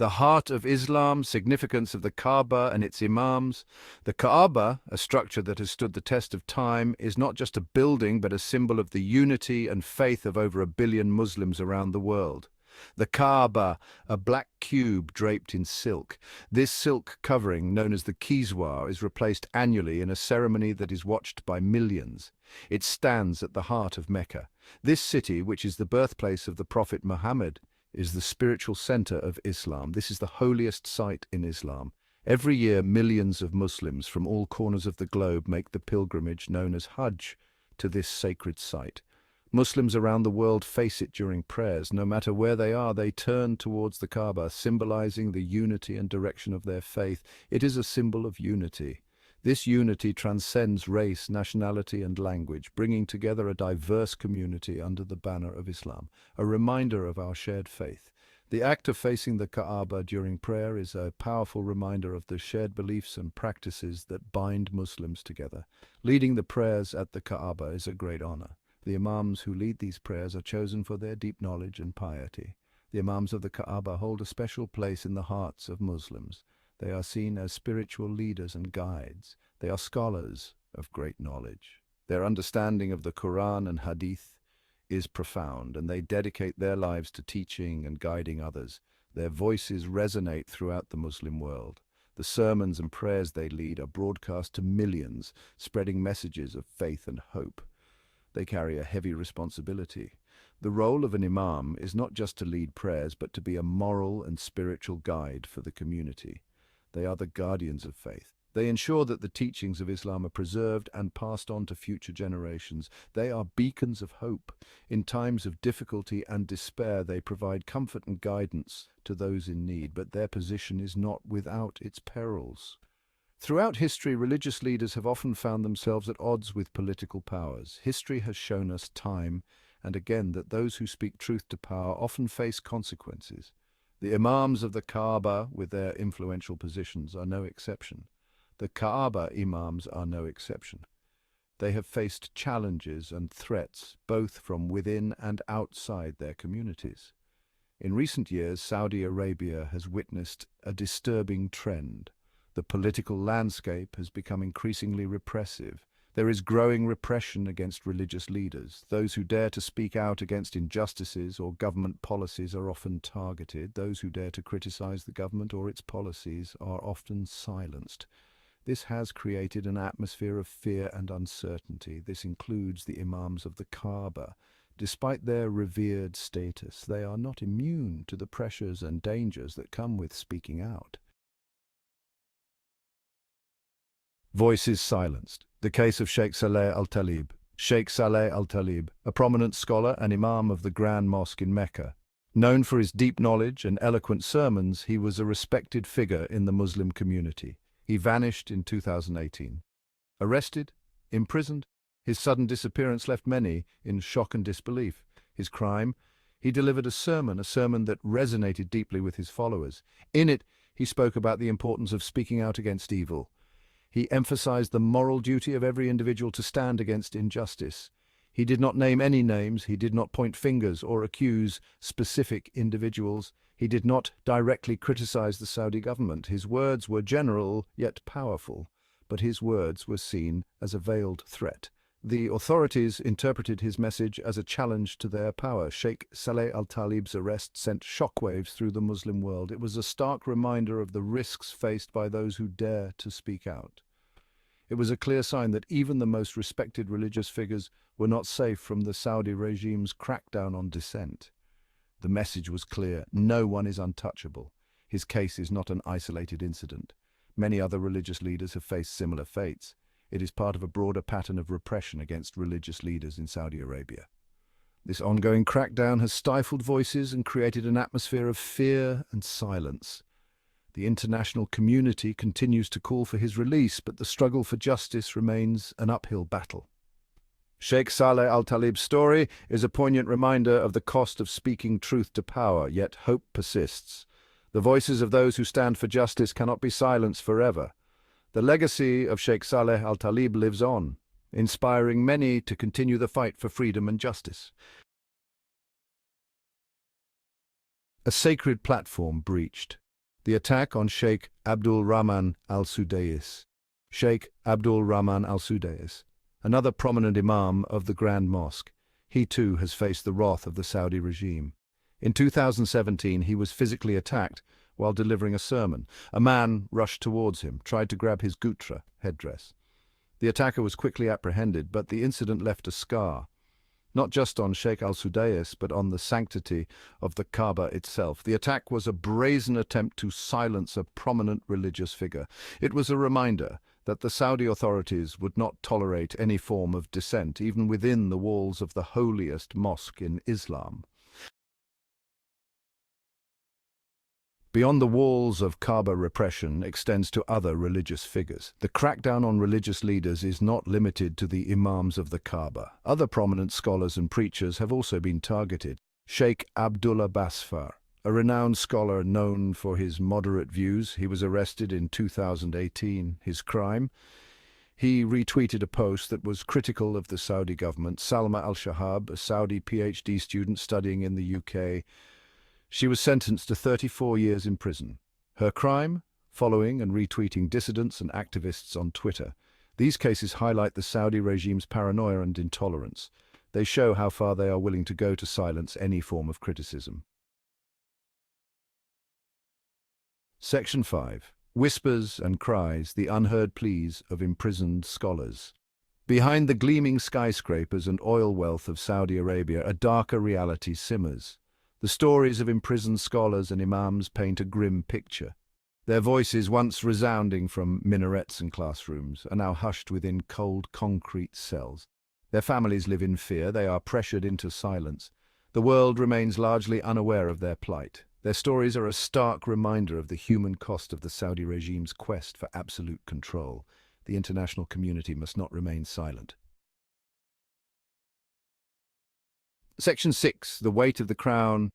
The heart of Islam, significance of the Kaaba and its imams. The Kaaba, a structure that has stood the test of time, is not just a building but a symbol of the unity and faith of over 1 billion Muslims around the world. The Kaaba, a black cube draped in silk. This silk covering, known as the kiswa, is replaced annually in a ceremony that is watched by millions. It stands at the heart of Mecca. This city, which is the birthplace of the Prophet Muhammad, is the spiritual center of Islam. This is the holiest site in Islam. Every year, millions of Muslims from all corners of the globe make the pilgrimage known as Hajj to this sacred site. Muslims around the world face it during prayers. No matter where they are, they turn towards the Kaaba, symbolizing the unity and direction of their faith. It is a symbol of unity. This unity transcends race, nationality, and language, bringing together a diverse community under the banner of Islam, a reminder of our shared faith. The act of facing the Kaaba during prayer is a powerful reminder of the shared beliefs and practices that bind Muslims together. Leading the prayers at the Kaaba is a great honor. The imams who lead these prayers are chosen for their deep knowledge and piety. The imams of the Kaaba hold a special place in the hearts of Muslims. They are seen as spiritual leaders and guides. They are scholars of great knowledge. Their understanding of the Quran and Hadith is profound, and they dedicate their lives to teaching and guiding others. Their voices resonate throughout the Muslim world. The sermons and prayers they lead are broadcast to millions, spreading messages of faith and hope. They carry a heavy responsibility. The role of an imam is not just to lead prayers, but to be a moral and spiritual guide for the community. They are the guardians of faith. They ensure that the teachings of Islam are preserved and passed on to future generations. They are beacons of hope. In times of difficulty and despair, they provide comfort and guidance to those in need, but their position is not without its perils. Throughout history, religious leaders have often found themselves at odds with political powers. History has shown us time and again that those who speak truth to power often face consequences. The imams of the Kaaba, with their influential positions, are no exception. The Kaaba imams are no exception. They have faced challenges and threats, both from within and outside their communities. In recent years, Saudi Arabia has witnessed a disturbing trend. The political landscape has become increasingly repressive. There is growing repression against religious leaders. Those who dare to speak out against injustices or government policies are often targeted. Those who dare to criticize the government or its policies are often silenced. This has created an atmosphere of fear and uncertainty. This includes the imams of the Kaaba. Despite their revered status, they are not immune to the pressures and dangers that come with speaking out. Voices silenced. The case of Shaykh Salah AlTalib. Shaykh Salah AlTalib, a prominent scholar and imam of the Grand Mosque in Mecca. Known for his deep knowledge and eloquent sermons, he was a respected figure in the Muslim community. He vanished in 2018. Arrested? Imprisoned? His sudden disappearance left many in shock and disbelief. His crime? He delivered a sermon that resonated deeply with his followers. In it, he spoke about the importance of speaking out against evil. He emphasized the moral duty of every individual to stand against injustice. He did not name any names, he did not point fingers or accuse specific individuals. He did not directly criticize the Saudi government. His words were general yet powerful, but his words were seen as a veiled threat. The authorities interpreted his message as a challenge to their power. Shaykh Salah AlTalib's arrest sent shockwaves through the Muslim world. It was a stark reminder of the risks faced by those who dare to speak out. It was a clear sign that even the most respected religious figures were not safe from the Saudi regime's crackdown on dissent. The message was clear: no one is untouchable. His case is not an isolated incident. Many other religious leaders have faced similar fates. It is part of a broader pattern of repression against religious leaders in Saudi Arabia. This ongoing crackdown has stifled voices and created an atmosphere of fear and silence. The international community continues to call for his release, but the struggle for justice remains an uphill battle. Shaykh Salah AlTalib's story is a poignant reminder of the cost of speaking truth to power, yet hope persists. The voices of those who stand for justice cannot be silenced forever. The legacy of Shaykh Salah AlTalib lives on, inspiring many to continue the fight for freedom and justice. A sacred platform breached. The attack on Sheikh Abdul Rahman al-Sudais. Sheikh Abdul Rahman al-Sudais, another prominent Imam of the Grand Mosque. He too has faced the wrath of the Saudi regime. In 2017, he was physically attacked while delivering a sermon. A man rushed towards him, tried to grab his gutra headdress. The attacker was quickly apprehended, but the incident left a scar, not just on Shaykh al-Sudais, but on the sanctity of the Kaaba itself. The attack was a brazen attempt to silence a prominent religious figure. It was a reminder that the Saudi authorities would not tolerate any form of dissent, even within the walls of the holiest mosque in Islam. Beyond the walls of Kaaba, repression extends to other religious figures. The crackdown on religious leaders is not limited to the Imams of the Kaaba. Other prominent scholars and preachers have also been targeted. Sheikh Abdullah Basar, a renowned scholar known for his moderate views, he was arrested in 2018. His crime? He retweeted a post that was critical of the Saudi government. Salma al-Shahab, a Saudi PhD student studying in the UK, she was sentenced to 34 years in prison. Her crime? Following and retweeting dissidents and activists on Twitter. These cases highlight the Saudi regime's paranoia and intolerance. They show how far they are willing to go to silence any form of criticism. Section 5. Whispers and cries, the unheard pleas of imprisoned scholars. Behind the gleaming skyscrapers and oil wealth of Saudi Arabia, a darker reality simmers. The stories of imprisoned scholars and imams paint a grim picture. Their voices, once resounding from minarets and classrooms, are now hushed within cold concrete cells. Their families live in fear, they are pressured into silence. The world remains largely unaware of their plight. Their stories are a stark reminder of the human cost of the Saudi regime's quest for absolute control. The international community must not remain silent. Section 6. The weight of the crown.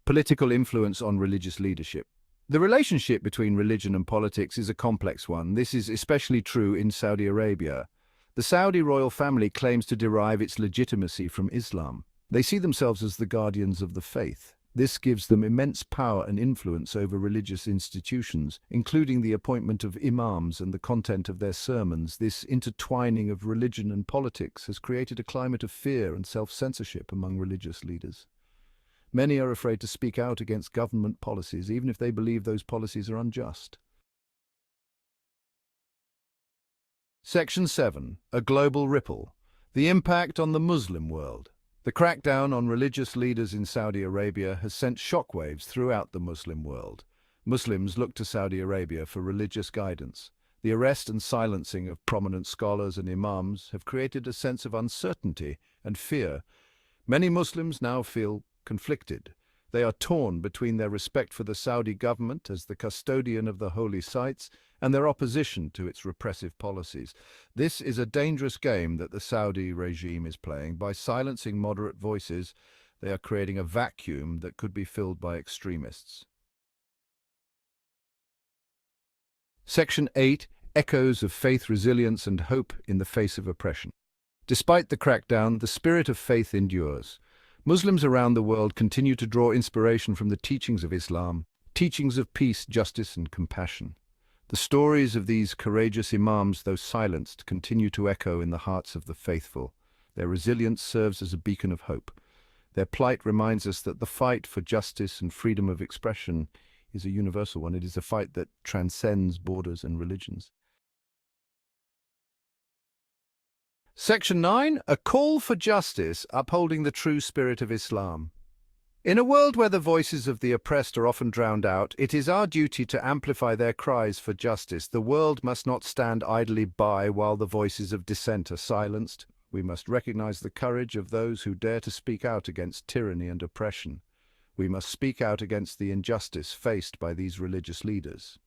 Political influence on religious leadership. The relationship between religion and politics is a complex one. This is especially true in Saudi Arabia. The Saudi royal family claims to derive its legitimacy from Islam. They see themselves as the guardians of the faith. This gives them immense power and influence over religious institutions, including the appointment of imams and the content of their sermons. This intertwining of religion and politics has created a climate of fear and self-censorship among religious leaders. Many are afraid to speak out against government policies, even if they believe those policies are unjust. Section 7. A global ripple. The impact on the Muslim world. The crackdown on religious leaders in Saudi Arabia has sent shockwaves throughout the Muslim world. Muslims look to Saudi Arabia for religious guidance. The arrest and silencing of prominent scholars and imams have created a sense of uncertainty and fear. Many Muslims now feel conflicted. They are torn between their respect for the Saudi government as the custodian of the holy sites and their opposition to its repressive policies. This is a dangerous game that the Saudi regime is playing. By silencing moderate voices, they are creating a vacuum that could be filled by extremists. Section 8. Echoes of faith, resilience and hope in the face of oppression. Despite the crackdown, the spirit of faith endures. Muslims around the world continue to draw inspiration from the teachings of Islam, teachings of peace, justice and compassion. The stories of these courageous imams, though silenced, continue to echo in the hearts of the faithful. Their resilience serves as a beacon of hope. Their plight reminds us that the fight for justice and freedom of expression is a universal one. It is a fight that transcends borders and religions. Section 9. A call for justice, upholding the true spirit of Islam. In a world where the voices of the oppressed are often drowned out, it is our duty to amplify their cries for justice. The world must not stand idly by while the voices of dissent are silenced. We must recognize the courage of those who dare to speak out against tyranny and oppression. We must speak out against the injustice faced by these religious leaders.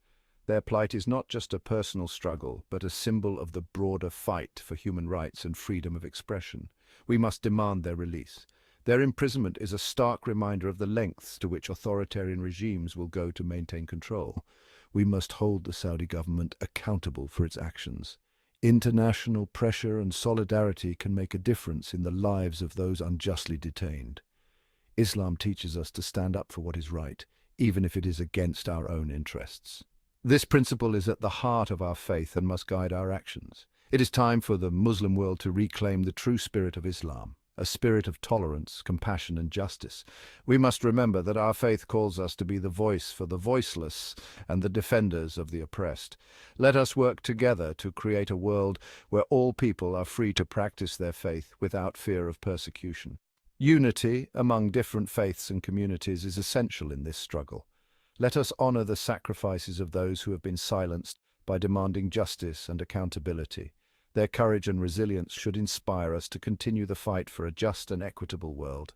Their plight is not just a personal struggle, but a symbol of the broader fight for human rights and freedom of expression. We must demand their release. Their imprisonment is a stark reminder of the lengths to which authoritarian regimes will go to maintain control. We must hold the Saudi government accountable for its actions. International pressure and solidarity can make a difference in the lives of those unjustly detained. Islam teaches us to stand up for what is right, even if it is against our own interests. This principle is at the heart of our faith and must guide our actions. It is time for the Muslim world to reclaim the true spirit of Islam, a spirit of tolerance, compassion, and justice. We must remember that our faith calls us to be the voice for the voiceless and the defenders of the oppressed. Let us work together to create a world where all people are free to practice their faith without fear of persecution. Unity among different faiths and communities is essential in this struggle. Let us honor the sacrifices of those who have been silenced by demanding justice and accountability. Their courage and resilience should inspire us to continue the fight for a just and equitable world.